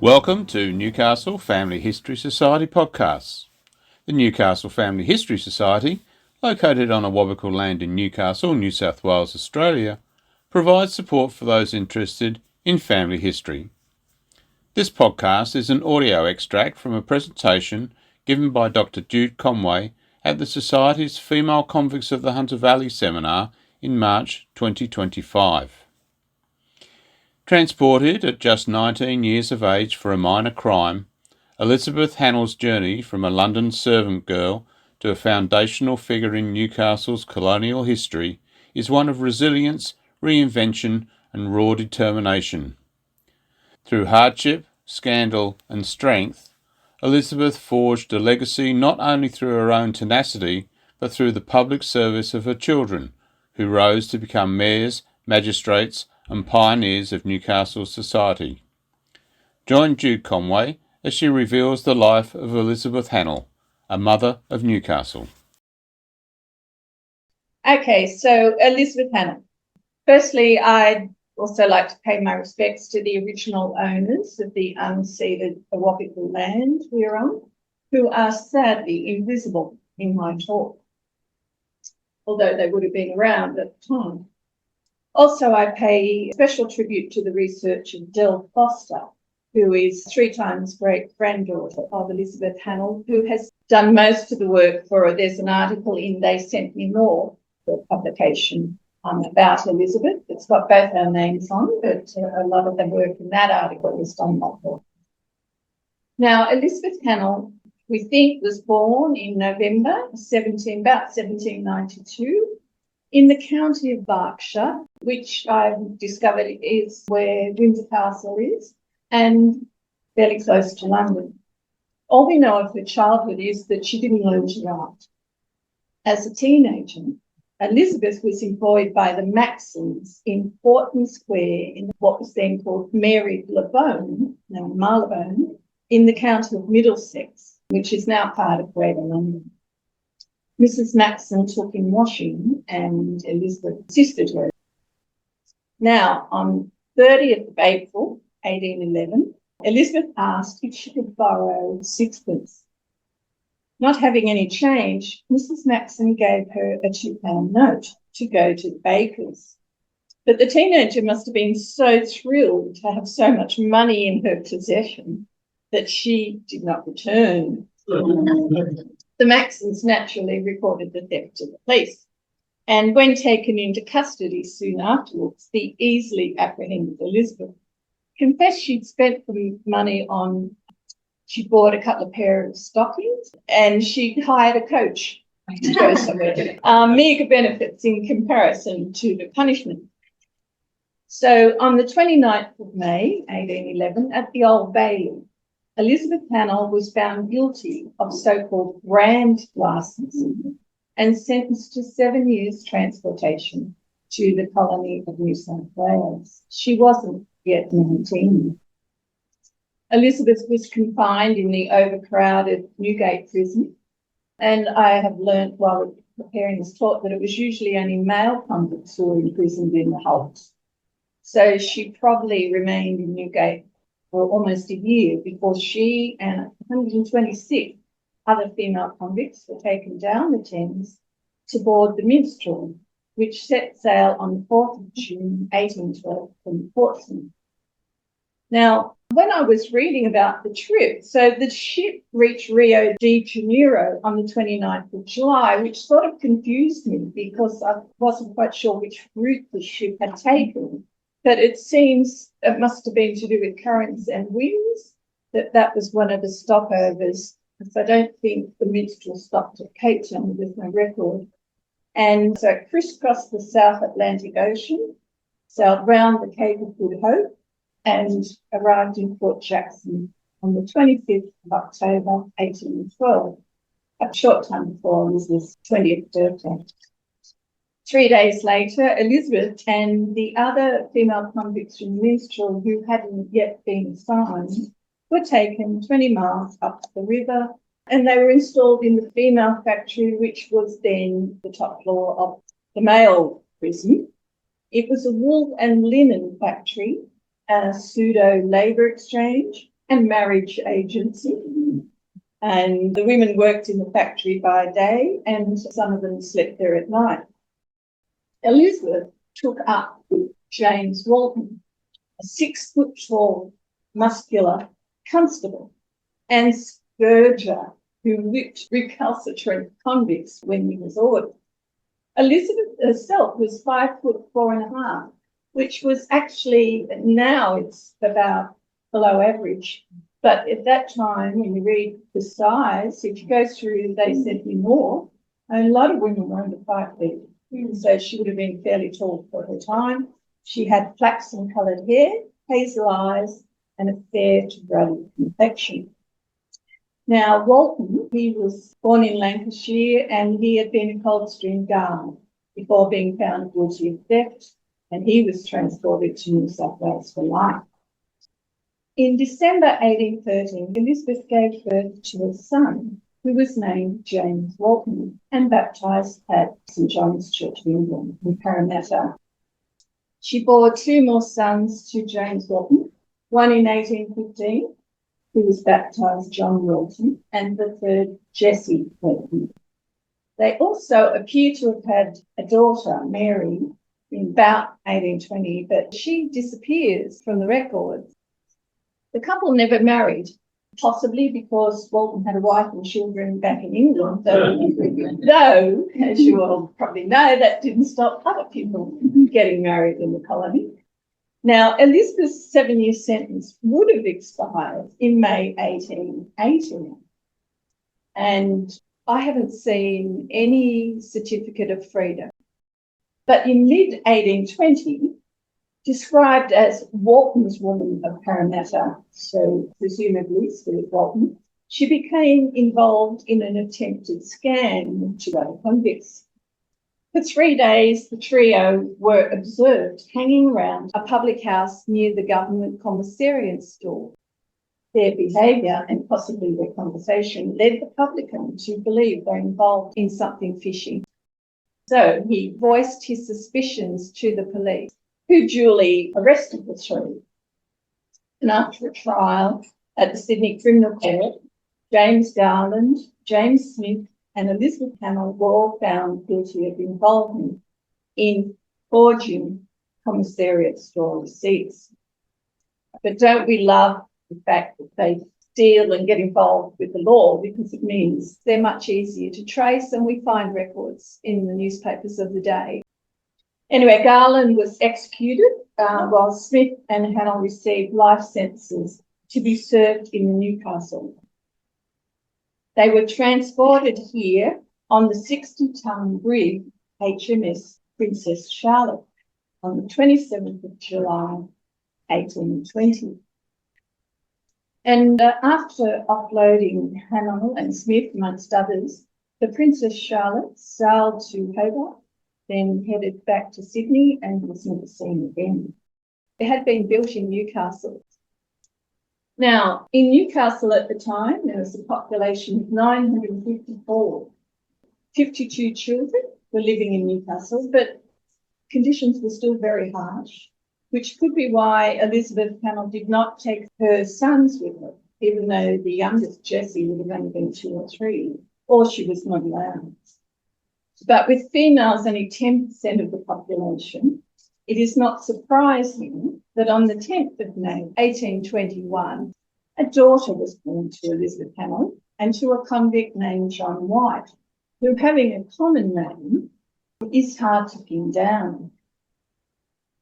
Welcome to Newcastle Family History Society podcasts. The Newcastle Family History Society, located on Awabakal land in Newcastle, New South Wales, Australia, provides support for those interested in family history. This podcast is an audio extract from a presentation given by Dr. Jude Conway at the Society's Female Convicts of the Hunter Valley seminar in March 2025. Transported at just 19 years of age for a minor crime, Elizabeth Hannell's journey from a London servant girl to a foundational figure in Newcastle's colonial history is one of resilience, reinvention and raw determination. Through hardship, scandal and strength, Elizabeth forged a legacy not only through her own tenacity but through the public service of her children, who rose to become mayors, magistrates and pioneers of Newcastle society. Join Jude Conway as she reveals the life of Elizabeth Hannell, a mother of Newcastle. Okay, so Elizabeth Hannell. Firstly, I'd also like to pay my respects to the original owners of the unceded Awabakal land we're on, who are sadly invisible in my talk, although they would have been around at the time. Also, I pay special tribute to the research of Del Foster, who is 3 times great-granddaughter of Elizabeth Hannell, who has done most of the work for her. There's an article in They Sent Me More, the publication about Elizabeth. It's got both our names on, but a lot of the work in that article was done by her. Now, Elizabeth Hannell, we think, was born in November about 1792, in the county of Berkshire, which I've discovered is where Windsor Castle is, and fairly close to London. All we know of her childhood is that she didn't learn to write. As a teenager, Elizabeth was employed by the Maxons in Portman Square in what was then called Marylebone, now Marylebone, in the county of Middlesex, which is now part of Greater London. Mrs. Maxon took in washing and Elizabeth assisted her. Now, on 30th of April, 1811, Elizabeth asked if she could borrow 6pence. Not having any change, Mrs. Maxon gave her a £2 note to go to the baker's. But the teenager must have been so thrilled to have so much money in her possession that she did not return. The Maxons naturally reported the theft to the police, and when taken into custody soon afterwards, the easily apprehended Elizabeth confessed she'd spent the money on, she bought a couple of pair of stockings and she'd hired a coach to go somewhere. Meagre benefits in comparison to the punishment. So on the 29th of May, 1811, at the Old Bailey, Elizabeth Hannell was found guilty of so-called grand licensing and sentenced to 7 years transportation to the colony of New South Wales. She wasn't yet 19. Elizabeth was confined in the overcrowded Newgate prison, and I have learnt while preparing this talk that it was usually only male convicts who were imprisoned in the hulks. So she probably remained in Newgate for almost a year before she and 126 other female convicts were taken down the Thames to board the Minstrel, which set sail on the 4th of June 1812 from Portsmouth. Now, when I was reading about the trip, so the ship reached Rio de Janeiro on the 29th of July, which sort of confused me because I wasn't quite sure which route the ship had taken. But it seems it must have been to do with currents and winds, that was one of the stopovers, because I don't think the Minstrel stopped at Cape Town with my record. And so it crisscrossed the South Atlantic Ocean, sailed round the Cape of Good Hope, and arrived in Port Jackson on the 25th of October, 1812, a short time before Elizabeth's 20th birthday. 3 days later, Elizabeth and the other female convicts from Minstrel who hadn't yet been assigned were taken 20 miles up the river, and they were installed in the female factory, which was then the top floor of the male prison. It was a wool and linen factory, a pseudo-labour exchange, and marriage agency. And the women worked in the factory by day and some of them slept there at night. Elizabeth took up with James Walton, a 6-foot-tall, muscular constable and scourger who whipped recalcitrant convicts when he was ordered. Elizabeth herself was 5'4.5", which was actually, now it's about below average. But at that time, when you read the size, if you go through, they said more, a lot of women were under 5 feet. So she would have been fairly tall for her time. She had flaxen coloured hair, hazel eyes, and a fair to ruddy complexion. Now, Walton, he was born in Lancashire and he had been a Coldstream guard before being found guilty of theft, and he was transported to New South Wales for life. In December 1813, Elizabeth gave birth to a son who was named James Walton and baptised at St John's Church of England in Parramatta. She bore 2 more sons to James Walton, one in 1815, who was baptised John Walton, and the third, Jessie Walton. They also appear to have had a daughter, Mary, in about 1820, but she disappears from the records. The couple never married, possibly because Walton had a wife and children back in England, though, as you all probably know, that didn't stop other people getting married in the colony. Now, Elizabeth's 7-year sentence would have expired in May 1818, and I haven't seen any certificate of freedom. But in mid-1820, described as Walton's woman of Parramatta, so presumably Steve Walton, she became involved in an attempted scam to other convicts. For 3 days, the trio were observed hanging around a public house near the government commissariat store. Their behaviour and possibly their conversation led the publican to believe they were involved in something fishy. So he voiced his suspicions to the police, who duly arrested the 3. And after a trial at the Sydney Criminal Court, James Garland, James Smith, and Elizabeth Hannell were all found guilty of involvement in forging commissariat store receipts. But don't we love the fact that they steal and get involved with the law, because it means they're much easier to trace, and we find records in the newspapers of the day. Anyway, Garland was executed while Smith and Hannell received life sentences to be served in Newcastle. They were transported here on the 60-ton brig HMS Princess Charlotte on the 27th of July, 1820. And after offloading Hannell and Smith, amongst others, the Princess Charlotte sailed to Hobart, then headed back to Sydney and was never seen again. It had been built in Newcastle. Now, in Newcastle at the time, there was a population of 954. 52 children were living in Newcastle, but conditions were still very harsh, which could be why Elizabeth Hannell did not take her sons with her, even though the youngest, Jessie, would have only been 2 or 3, or she was not allowed. But with females only 10% of the population, it is not surprising that on the 10th of May, 1821, a daughter was born to Elizabeth Hannell and to a convict named John White, who, having a common name, is hard to pin down.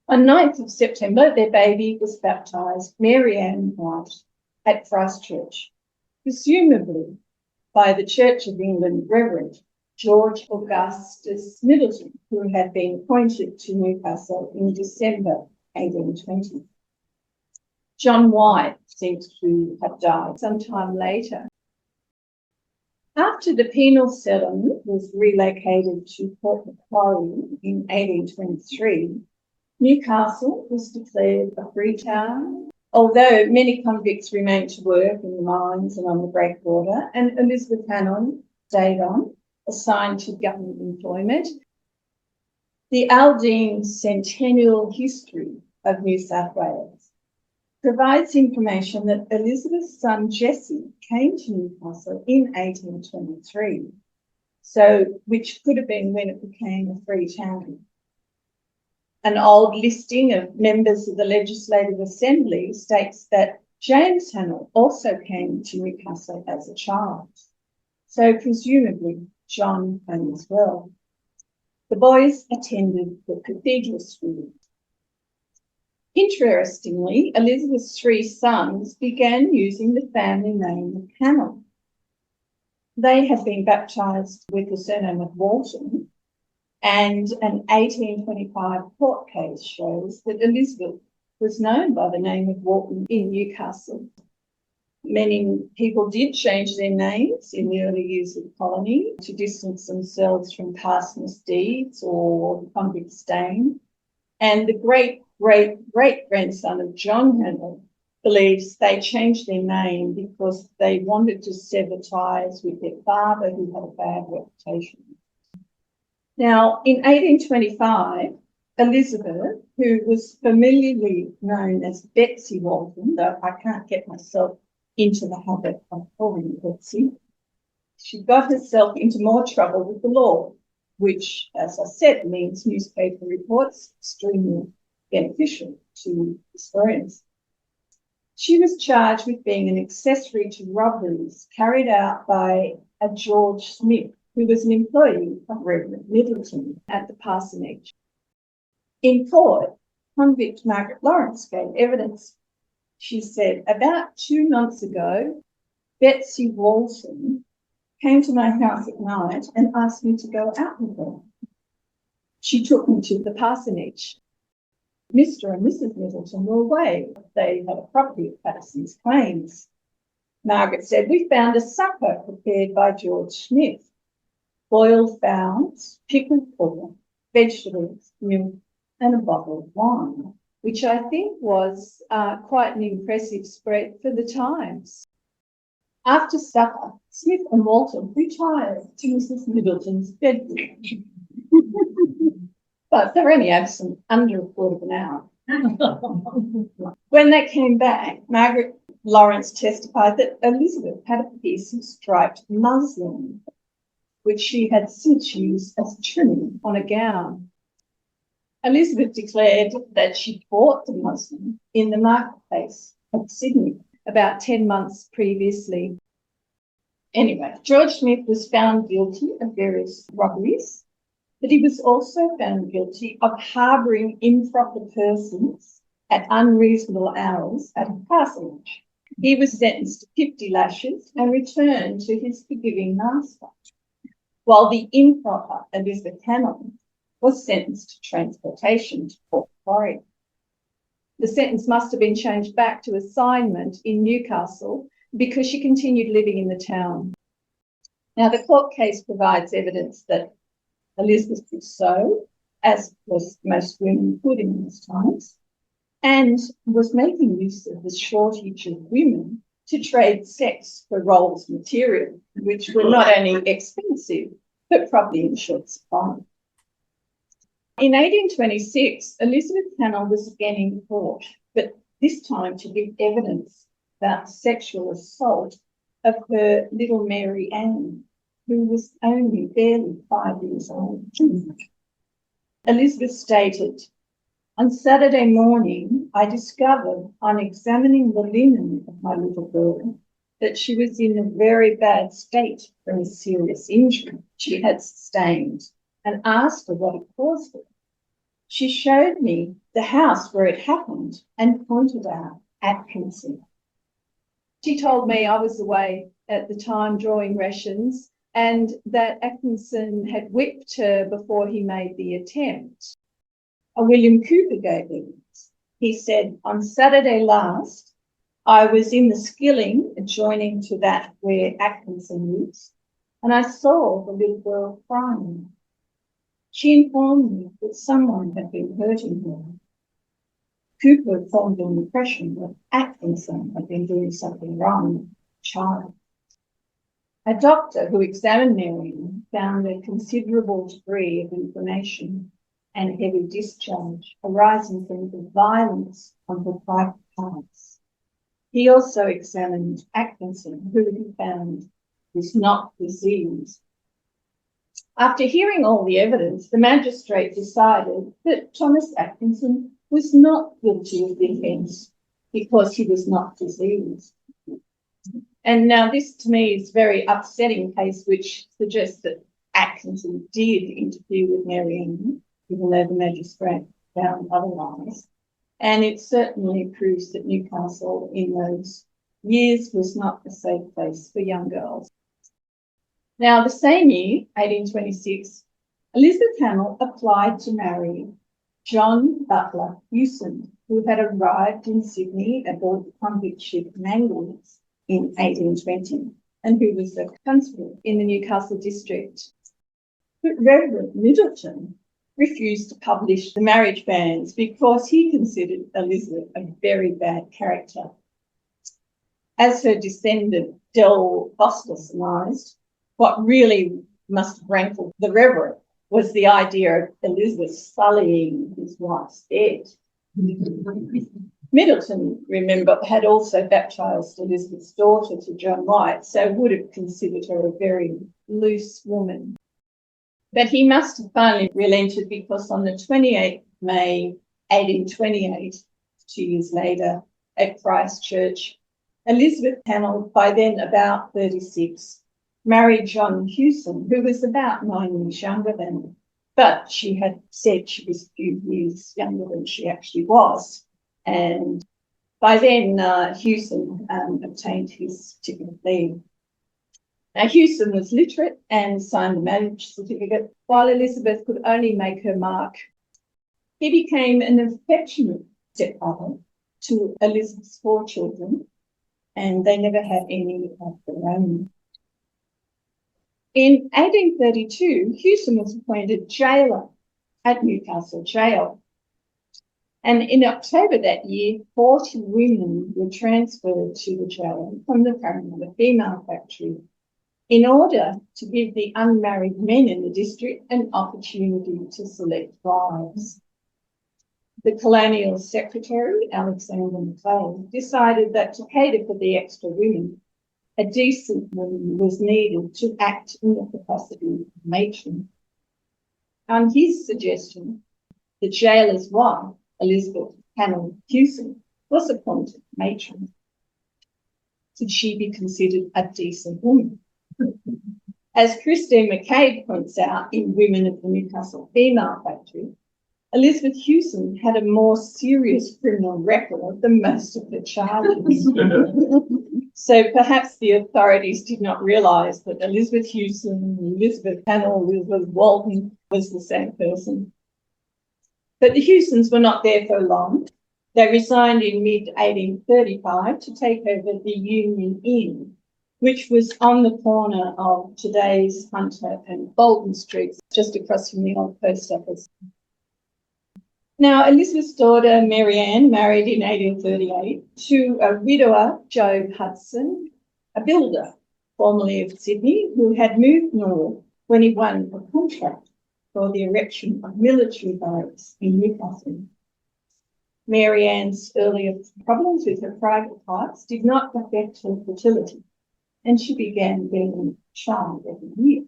On 9th of September, their baby was baptised Mary Ann White at Christchurch, presumably by the Church of England Reverend George Augustus Middleton, who had been appointed to Newcastle in December 1820. John White seems to have died sometime later. After the penal settlement was relocated to Port Macquarie in 1823, Newcastle was declared a free town, although many convicts remained to work in the mines and on the breakwater, and Elizabeth Hannell stayed on, assigned to government employment. The Aldine Centennial History of New South Wales provides information that Elizabeth's son Jesse came to Newcastle in 1823, which could have been when it became a free town. An old listing of members of the Legislative Assembly states that James Hannell also came to Newcastle as a child, so presumably John came as well. The boys attended the cathedral school. Interestingly, Elizabeth's three sons began using the family name of Hannell. They had been baptised with the surname of Walton, and an 1825 court case shows that Elizabeth was known by the name of Walton in Newcastle. Many people did change their names in the early years of the colony to distance themselves from past misdeeds or the convict stain. And the great-great-great-grandson of John Hannell believes they changed their name because they wanted to sever ties with their father, who had a bad reputation. Now, in 1825, Elizabeth, who was familiarly known as Betsy Walton, though I can't get myself into the habit of calling her Betsy, she got herself into more trouble with the law, which, as I said, means newspaper reports extremely beneficial to historians. She was charged with being an accessory to robberies carried out by a George Smith, who was an employee of Reverend Middleton at the parsonage. In court, convict Margaret Lawrence gave evidence. She said, about 2 months ago, Betsy Walton came to my house at night and asked me to go out with her. She took me to the parsonage. Mr. and Mrs. Middleton were away. They had a property at Patterson's Claims. Margaret said, we found a supper prepared by George Smith. Boiled fowls, pickled pork, vegetables, milk, and a bottle of wine, which I think was quite an impressive spread for the times. After supper, Smith and Walton retired to Mrs. Middleton's bedroom. But they were only absent under a quarter of an hour. When they came back, Margaret Lawrence testified that Elizabeth had a piece of striped muslin, which she had since used as trimming on a gown. Elizabeth declared that she bought the muslin in the marketplace of Sydney about 10 months previously. Anyway, George Smith was found guilty of various robberies, but he was also found guilty of harbouring improper persons at unreasonable hours at a parsonage. He was sentenced to 50 lashes and returned to his forgiving master, while the improper Elizabeth Hannell was sentenced to transportation to Port Macquarie. The sentence must have been changed back to assignment in Newcastle because she continued living in the town. Now, the court case provides evidence that Elizabeth could sew, as was most women could in those times, and was making use of the shortage of women to trade sex for rolls material, which were not only expensive, but probably in short supply. In 1826, Elizabeth Hannell was again in court, but this time to give evidence about sexual assault of her little Mary Ann, who was only barely 5 years old. Elizabeth stated, on Saturday morning, I discovered on examining the linen of my little girl that she was in a very bad state from a serious injury she had sustained, and asked her what had caused it. She showed me the house where it happened and pointed out Atkinson. She told me I was away at the time drawing rations and that Atkinson had whipped her before he made the attempt. William Cooper gave evidence. He said, on Saturday last, I was in the skilling adjoining to that where Atkinson lives, and I saw the little girl crying. She informed me that someone had been hurting her. Cooper formed an impression that Atkinson had been doing something wrong with the child. A doctor who examined Marion found a considerable degree of inflammation and heavy discharge arising from the violence of the private parts. He also examined Atkinson, who he found was not diseased. After hearing all the evidence, the magistrate decided that Thomas Atkinson was not guilty of the offence because he was not diseased. And now this to me is a very upsetting case which suggests that Atkinson did interfere with Marianne, even though the magistrate found otherwise. And it certainly proves that Newcastle in those years was not a safe place for young girls. Now, the same year, 1826, Elizabeth Hannell applied to marry John Butler Hewson, who had arrived in Sydney aboard the convict ship Mangles in 1820 and who was a constable in the Newcastle district. But Reverend Middleton refused to publish the marriage bans because he considered Elizabeth a very bad character. As her descendant Del Foster surmised, what really must rankle the Reverend was the idea of Elizabeth sullying his wife's bed. Middleton, remember, had also baptised Elizabeth's daughter to John White, so would have considered her a very loose woman. But he must have finally relented because on the 28th May 1828, 2 years later, at Christchurch, Elizabeth Hannell, by then about 36, married John Hewson, who was about 9 years younger than her, but she had said she was a few years younger than she actually was. And by then, Hewson obtained his certificate of leave. Now, Hewson was literate and signed the marriage certificate, while Elizabeth could only make her mark. He became an affectionate stepfather to Elizabeth's 4 children, and they never had any of their own. In 1832, Hewson was appointed jailer at Newcastle Jail. And in October that year, 40 women were transferred to the jail from the Parramatta Female Factory in order to give the unmarried men in the district an opportunity to select wives. The Colonial Secretary, Alexander McLean, decided that to cater for the extra women, a decent woman was needed to act in the capacity of matron. On his suggestion, the jailer's wife, Elizabeth Hannell Hewson, was appointed matron. Could she be considered a decent woman? As Christine McCabe points out in Women of the Newcastle Female Factory, Elizabeth Hewson had a more serious criminal record than most of her charges. So perhaps the authorities did not realise that Elizabeth Hewson, Elizabeth Hannell, Elizabeth Walton was the same person. But the Hewsons were not there for long. They resigned in mid-1835 to take over the Union Inn, which was on the corner of today's Hunter and Bolton Streets, just across from the old post office. Now, Elizabeth's daughter, Marianne, married in 1838 to a widower, Job Hudson, a builder, formerly of Sydney, who had moved north when he won a contract for the erection of military barracks in Newcastle. Marianne's earlier problems with her private parts did not affect her fertility, and she began bearing a child every year.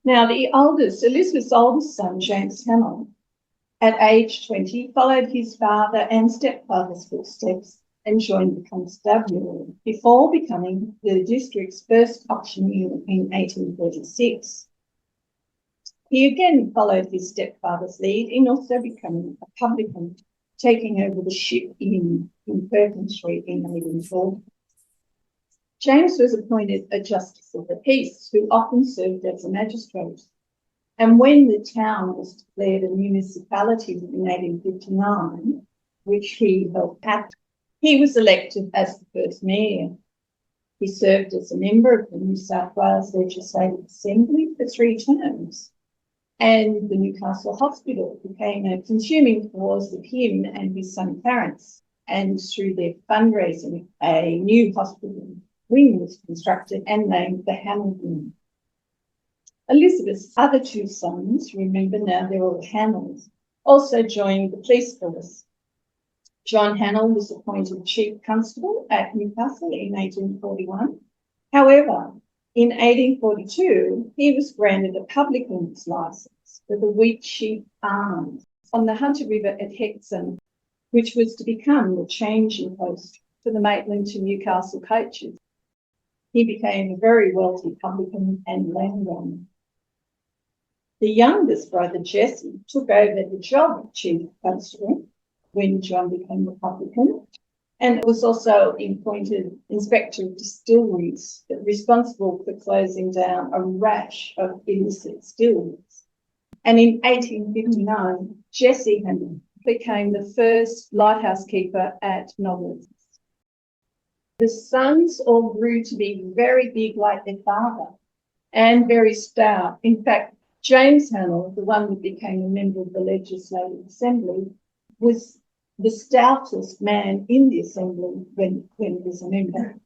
Now, Elizabeth's oldest son, James Hannell, at age 20, followed his father and stepfather's footsteps and joined the constabulary before becoming the district's first auctioneer in 1836. He again followed his stepfather's lead in also becoming a publican, taking over the ship inn in Perkins Street in 1840. James was appointed a justice of the peace, who often served as a magistrate. And when the town was declared a municipality in 1859, which he helped act, he was elected as the first mayor. He served as a member of the New South Wales Legislative Assembly for 3 terms. And the Newcastle Hospital became a consuming cause of him and his son Clarence. And through their fundraising, a new hospital wing was constructed and named the Hannell Wing. Elizabeth's other 2 sons, remember now they're all Hannells, also joined the police force. John Hannell was appointed Chief Constable at Newcastle in 1841. However, in 1842, he was granted a publican's licence for the Wheatsheaf Arms on the Hunter River at Hexham, which was to become the changing post for the Maitland to Newcastle coaches. He became a very wealthy publican and landowner. The youngest brother, Jesse, took over the job of Chief Constable when John became a publican, and was also appointed Inspector of Distilleries, responsible for closing down a rash of illicit distilleries. And in 1859, Jesse Hannell became the first lighthouse keeper at Nobbins. The sons all grew to be very big like their father and very stout. In fact, James Hannell, the one that became a member of the Legislative Assembly, was the stoutest man in the Assembly when he was a member.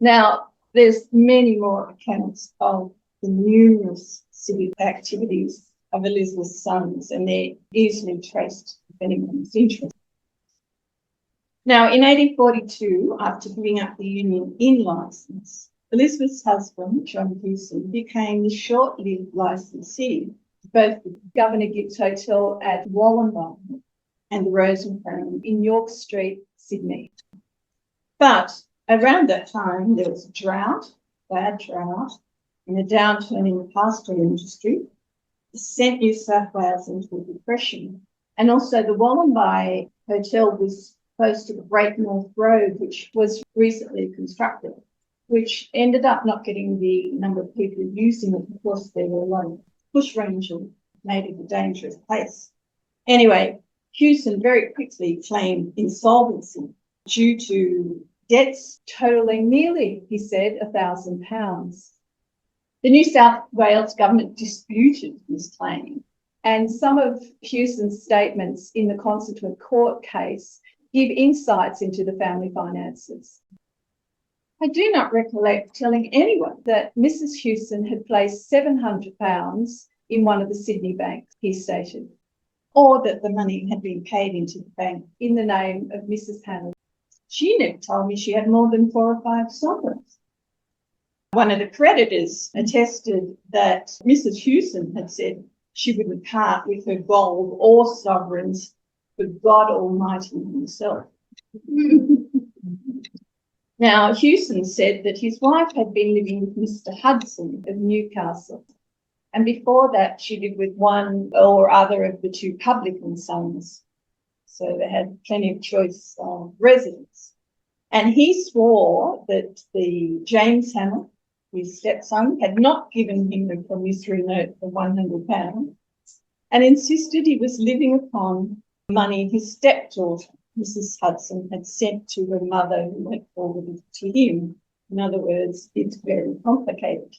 Now, there's many more accounts of the numerous civic activities of Elizabeth's sons, and they're easily traced if anyone's interested. Now, in 1842, after giving up the Union Inn licence, Elizabeth's husband, John Hewson, became the short-lived licensee of both the Governor Gibbs Hotel at Wollongong and the Rose and Crown in York Street, Sydney. But around that time, there was a drought, bad drought, and a downturn in the pastoral industry. It sent New South Wales into a depression. And also the Wollongong Hotel was close to the Great North Road, which was recently constructed, which ended up not getting the number of people using it because there were a lot of bushrangers, made it a dangerous place. Anyway, Hewson very quickly claimed insolvency due to debts totalling nearly, he said, £1,000. The New South Wales government disputed this claim, and some of Hewson's statements in the Constituent Court case give insights into the family finances. I do not recollect telling anyone that Mrs. Hewson had placed £700 in one of the Sydney banks, he stated, or that the money had been paid into the bank in the name of Mrs. Hannell. She never told me she had more than 4 or 5 sovereigns. One of the creditors attested that Mrs. Hewson had said she wouldn't part with her gold or sovereigns for God Almighty himself. Now, Hewson said that his wife had been living with Mr. Hudson of Newcastle, and before that she lived with one or other of the 2 publican sons. So they had plenty of choice residents. And he swore that the James Hannell, his stepson, had not given him a promissory note for £100 and insisted he was living upon money his stepdaughter, Mrs. Hudson, had sent to her mother, who had forwarded to him. In other words, it's very complicated.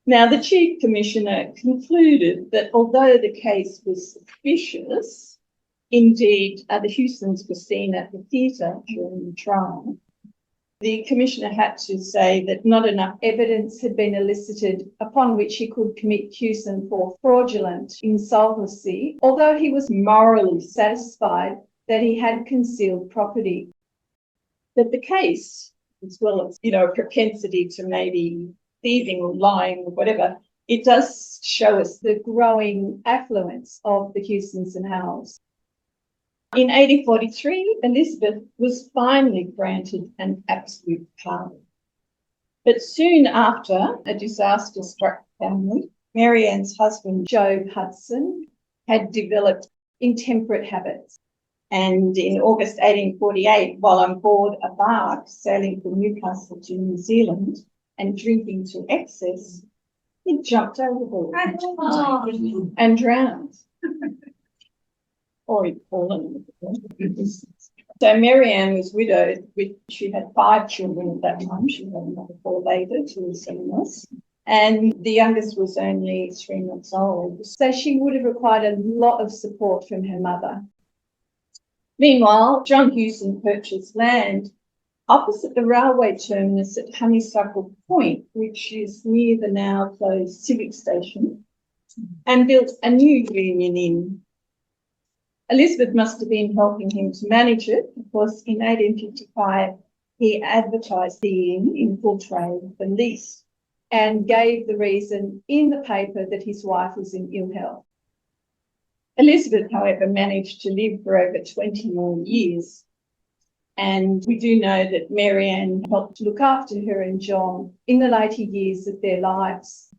Now, the Chief Commissioner concluded that although the case was suspicious, indeed, the Hewsons were seen at the theatre during the trial, the Commissioner had to say that not enough evidence had been elicited upon which he could commit Hewson for fraudulent insolvency, although he was morally satisfied that he had concealed property. That the case, as well as, propensity to maybe thieving or lying or whatever, it does show us the growing affluence of the Hewsons and Hannells. In 1843, Elizabeth was finally granted an absolute pardon. But soon after, a disaster struck the family. Mary Ann's husband, Job Hudson, had developed intemperate habits. And in August 1848, while on board a barque sailing from Newcastle to New Zealand and drinking to excess, he jumped overboard and drowned. Or he'd fallen. So Mary Ann was widowed. She had 5 children at that time. She had another 4 later, 2 sons. And the youngest was only 3 months old. So she would have required a lot of support from her mother. Meanwhile, John Hewson purchased land opposite the railway terminus at Honeysuckle Point, which is near the now closed civic station, and built a new Union Inn. Elizabeth must have been helping him to manage it because in 1855 he advertised the inn in full trade for lease and gave the reason in the paper that his wife was in ill health. Elizabeth, however, managed to live for over 20 more years. And we do know that Mary Ann helped look after her and John in the later years of their lives.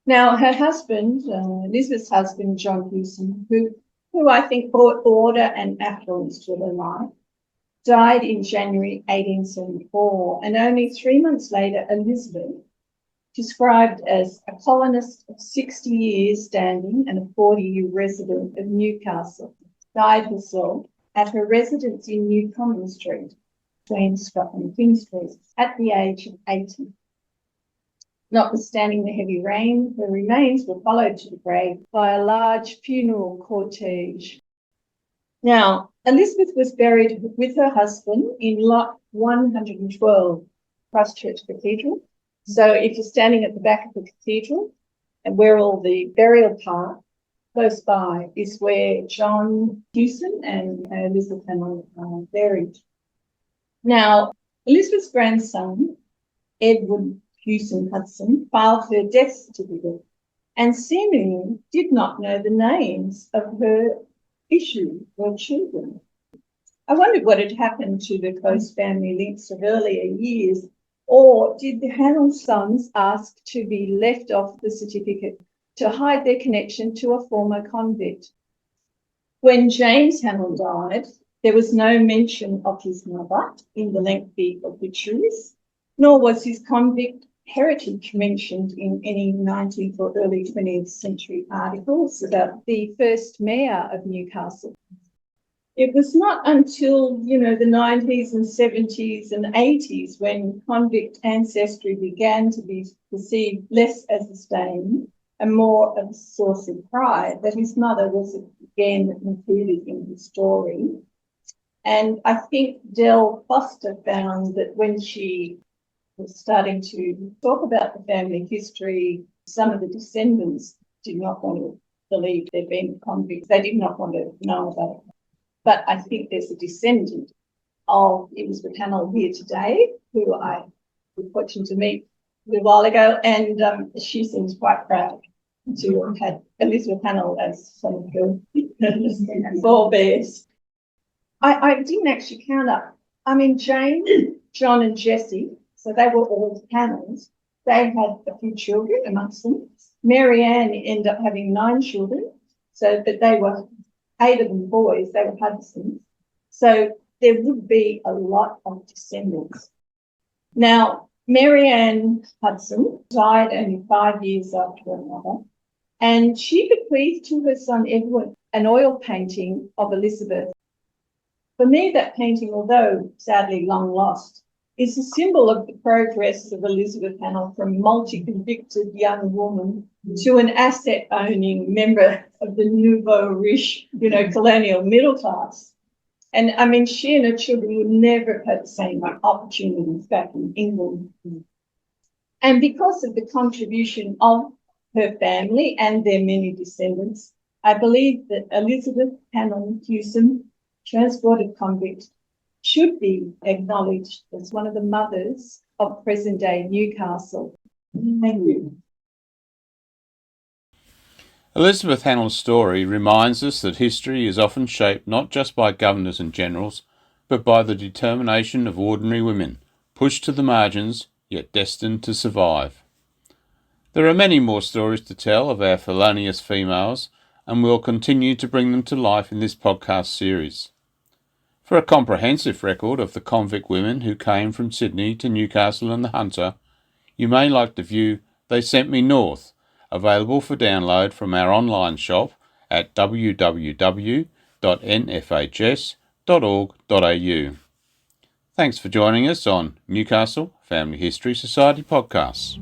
Now, her husband, Elizabeth's husband, John Hewson, who I think brought order and affluence to her life, died in January 1874, and only 3 months later, Elizabeth, described as a colonist of 60 years standing and a 40-year resident of Newcastle, died herself at her residence in New Common Street, between Scotland and King Street, at the age of 80. Notwithstanding the heavy rain, her remains were followed to the grave by a large funeral cortege. Now, Elizabeth was buried with her husband in lot 112, Christchurch Cathedral. So if you're standing at the back of the cathedral and where all the burial part, close by is where John Hewson and Elizabeth Hannell are buried. Now, Elizabeth's grandson, Edward Hewson Hudson, filed her death certificate and seemingly did not know the names of her children. I wondered what had happened to the close family links of earlier years, or did the Hannell sons ask to be left off the certificate to hide their connection to a former convict? When James Hannell died, there was no mention of his mother in the lengthy obituaries, nor was his convict heritage mentioned in any 19th or early 20th century articles about the first mayor of Newcastle. It was not until, the 90s and 70s and 80s when convict ancestry began to be perceived less as a stain and more as a source of pride that his mother was again included in his story. And I think Dell Foster found that when she was starting to talk about the family history, some of the descendants did not want to believe there'd been convicts. They did not want to know about it. But I think there's a descendant of Elizabeth Hannell here today, who I was fortunate to meet a little while ago, and she seems quite proud to have had Elizabeth Hannell as some of her forebears. I didn't actually count up. I mean, Jane, John and Jessie, so they were all Hannells. They had a few children amongst them. Mary Ann ended up having 9 children, but they were 8 of them boys, they were Hudsons. So there would be a lot of descendants. Now, Mary Ann Hudson died only 5 years after her mother, and she bequeathed to her son Edward an oil painting of Elizabeth. For me, that painting, although sadly long lost, is a symbol of the progress of Elizabeth Hannell from multi-convicted young woman to an asset-owning member of the nouveau riche, colonial middle class. And I mean, she and her children would never have had the same opportunities back in England. And because of the contribution of her family and their many descendants, I believe that Elizabeth Hannell Hewson, transported convict, should be acknowledged as one of the mothers of present-day Newcastle. Thank you. Elizabeth Hannell's story reminds us that history is often shaped not just by governors and generals, but by the determination of ordinary women, pushed to the margins, yet destined to survive. There are many more stories to tell of our felonious females, and we'll continue to bring them to life in this podcast series. For a comprehensive record of the convict women who came from Sydney to Newcastle and the Hunter, you may like to view They Sent Me North, available for download from our online shop at www.nfhs.org.au. Thanks for joining us on Newcastle Family History Society Podcasts.